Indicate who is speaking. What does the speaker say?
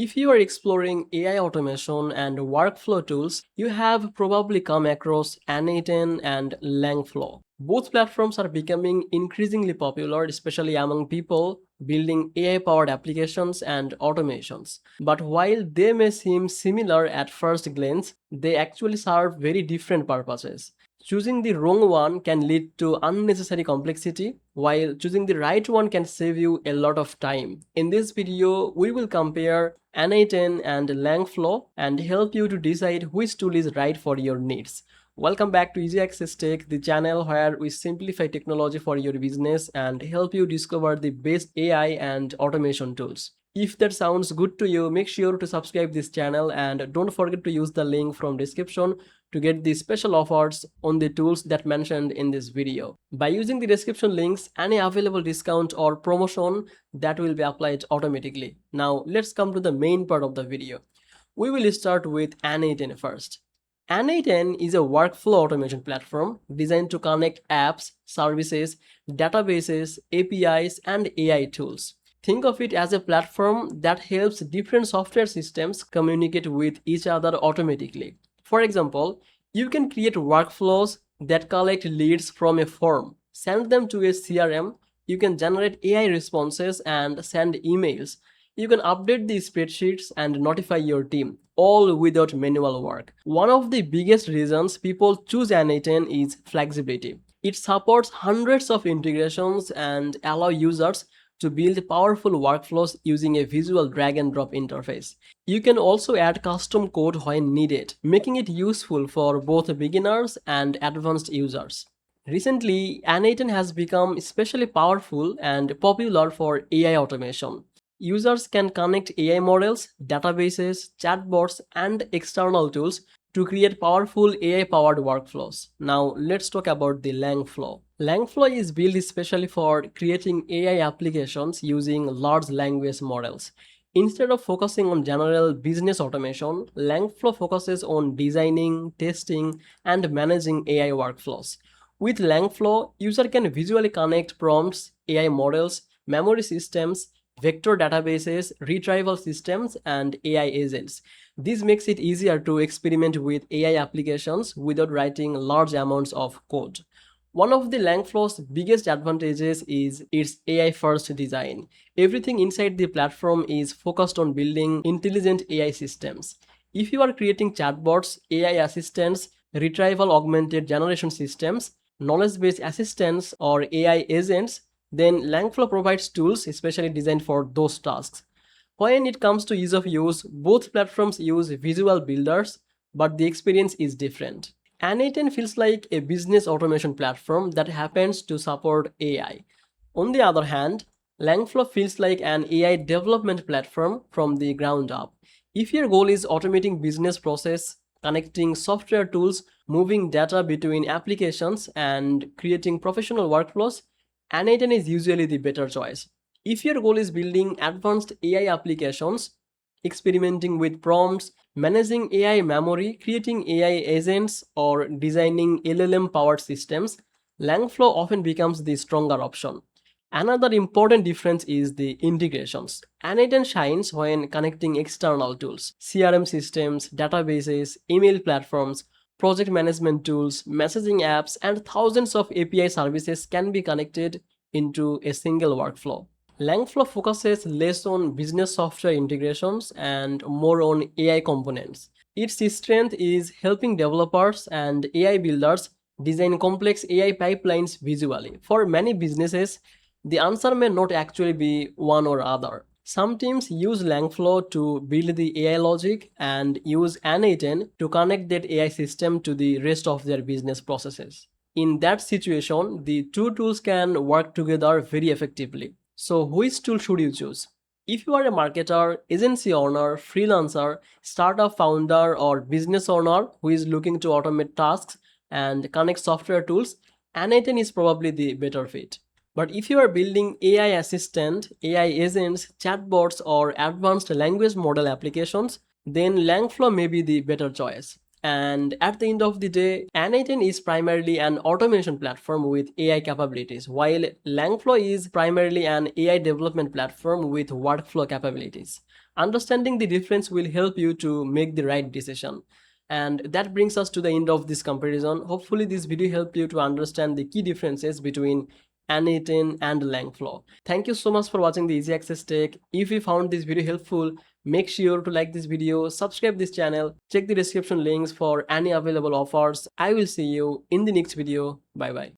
Speaker 1: If you are exploring AI automation and workflow tools, you have probably come across n8n and LangFlow. Both platforms are becoming increasingly popular, especially among people building AI-powered applications and automations. But while they may seem similar at first glance, they actually serve very different purposes. Choosing the wrong one can lead to unnecessary complexity, while choosing the right one can save you a lot of time. In this video, we will compare n8n and LangFlow and help you to decide which tool is right for your needs. Welcome back to Easy Access Tech, the channel where we simplify technology for your business and help you discover the best AI and automation tools. If that sounds good to you, make sure to subscribe this channel and don't forget to use the link from description to get the special offers on the tools that mentioned in this video. By using the description links, any available discount or promotion that will be applied automatically. Now let's come to the main part of the video. We will start with n8n first. n8n is a workflow automation platform designed to connect apps, services, databases, APIs, and AI tools. Think of it as a platform that helps different software systems communicate with each other automatically. For example, you can create workflows that collect leads from a form, send them to a CRM, you can generate AI responses and send emails. You can update the spreadsheets and notify your team, all without manual work. One of the biggest reasons people choose n8n is flexibility. It supports hundreds of integrations and allow users to build powerful workflows using a visual drag and drop interface. You can also add custom code when needed, making it useful for both beginners and advanced users. Recently, n8n has become especially powerful and popular for AI automation. Users can connect AI models, databases, chatbots, and external tools to create powerful AI-powered workflows. Now let's talk about the LangFlow. LangFlow is built especially for creating AI applications using large language models. Instead of focusing on general business automation, LangFlow focuses on designing, testing, and managing AI workflows. With LangFlow, user can visually connect prompts, AI models, memory systems, vector databases, retrieval systems, and AI agents. This makes it easier to experiment with AI applications without writing large amounts of code. One of the LangFlow's biggest advantages is its AI-first design. Everything inside the platform is focused on building intelligent AI systems. If you are creating chatbots, AI assistants, retrieval augmented generation systems, knowledge-based assistants, or AI agents, then LangFlow provides tools especially designed for those tasks. When it comes to ease of use, both platforms use visual builders, but the experience is different. n8n feels like a business automation platform that happens to support AI. On the other hand, LangFlow feels like an AI development platform from the ground up. If your goal is automating business process, connecting software tools, moving data between applications, and creating professional workflows, n8n is usually the better choice. If your goal is building advanced AI applications, experimenting with prompts, managing AI memory, creating AI agents, or designing LLM-powered systems, LangFlow often becomes the stronger option. Another important difference is the integrations. n8n shines when connecting external tools, CRM systems, databases, email platforms, project management tools, messaging apps, and thousands of API services can be connected into a single workflow. LangFlow focuses less on business software integrations and more on AI components. Its strength is helping developers and AI builders design complex AI pipelines visually. For many businesses, the answer may not actually be one or other. Some teams use LangFlow to build the AI logic and use n8n to connect that AI system to the rest of their business processes. In that situation, the two tools can work together very effectively. So which tool should you choose? If you are a marketer, agency owner, freelancer, startup founder, or business owner who is looking to automate tasks and connect software tools, n8n is probably the better fit. But if you are building AI assistant, AI agents, chatbots, or advanced language model applications, then LangFlow may be the better choice. And at the end of the day, n8n is primarily an automation platform with AI capabilities, while LangFlow is primarily an AI development platform with workflow capabilities. Understanding the difference will help you to make the right decision. And that brings us to the end of this comparison. Hopefully this video helped you to understand the key differences between n8n and LangFlow. Thank you so much for watching the Easy Access Tech. If you found this video helpful, make sure to like this video, subscribe this channel, check the description links for any available offers. I will see you in the next video. Bye bye.